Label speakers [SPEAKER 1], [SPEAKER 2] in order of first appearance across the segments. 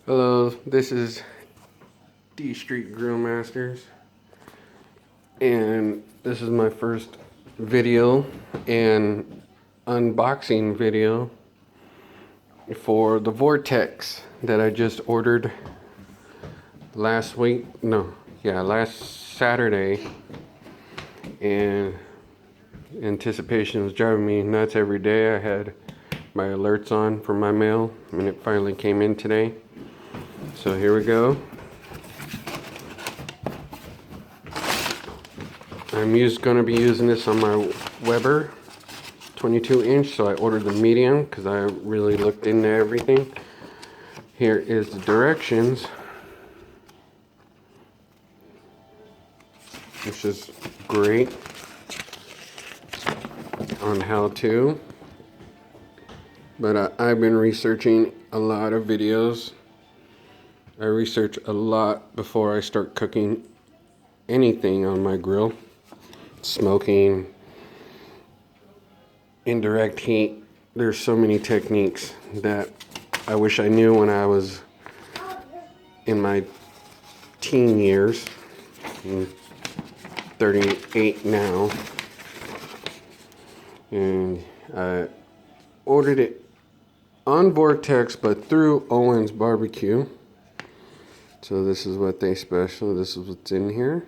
[SPEAKER 1] Hello, this is D Street Grill Masters, and this is my first video and unboxing video for the Vortex that I just ordered last Saturday, and anticipation was driving me nuts every day. I had my alerts on for my mail, and it finally came in today. So here we go. I'm going to be using this on my Weber 22-inch, so I ordered the medium because I really looked into everything. Here is the directions, which is great on how to. But I've been researching a lot of videos. I research a lot before I start cooking anything on my grill. Smoking, indirect heat. There's so many techniques that I wish I knew when I was in my teen years. I'm 38 now. And I ordered it on Vortex, but through Owen's Barbecue. So this is what they special. This is what's in here,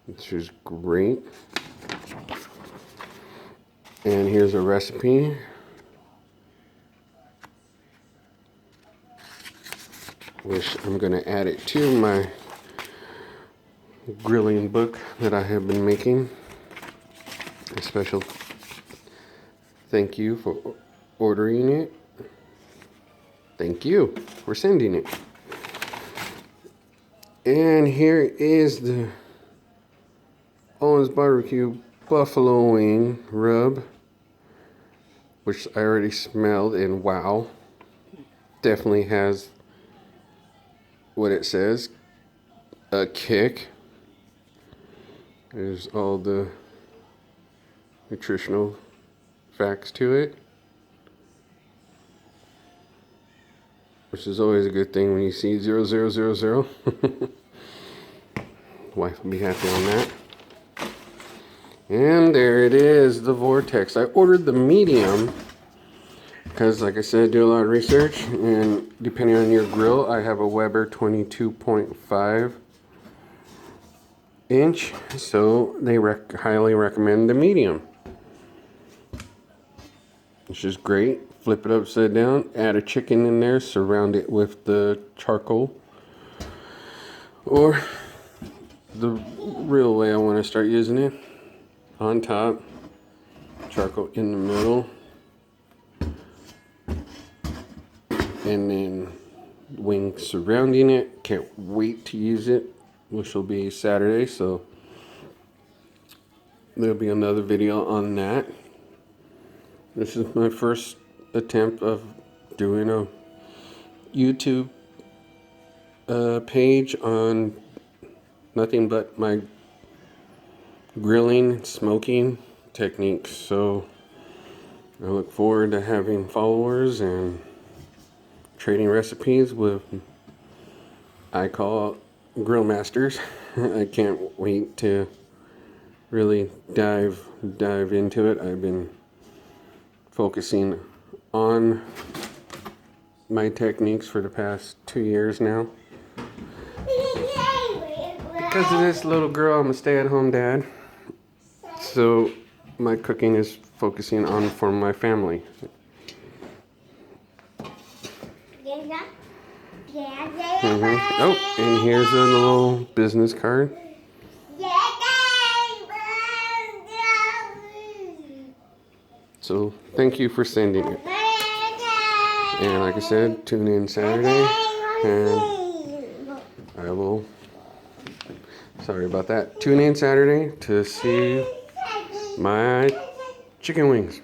[SPEAKER 1] which is great. And here's a recipe. Which I'm going to add it to my grilling book that I have been making. A special thank you for ordering it. Thank you for sending it. And here is the Owen's Barbecue Buffalo Wing Rub, which I already smelled, and wow, definitely has what it says, a kick. There's all the nutritional facts to it, which is always a good thing when you see 0000. Wife will be happy on that. And there it is, the Vortex. I ordered the medium because, like I said, I do a lot of research, and depending on your grill, I have a Weber 22.5 inch, so they highly recommend the medium, which is great. Flip it upside down, add a chicken in there, surround it with the charcoal, or the real way I want to start using it, on top, charcoal in the middle, and then wing surrounding it. Can't wait to use it, which will be Saturday, so there'll be another video on that. This is my first attempt of doing a YouTube page on nothing but my grilling, smoking techniques. So I look forward to having followers and trading recipes with, I call, grill masters. I can't wait to really dive into it. I've been focusing on my techniques for the past 2 years now. Because of this little girl, I'm a stay-at-home dad. So my cooking is focusing on for my family. Oh, and here's a little business card. So thank you for sending it. And like I said, tune in Saturday, and I will, sorry about that, tune in Saturday to see my chicken wings.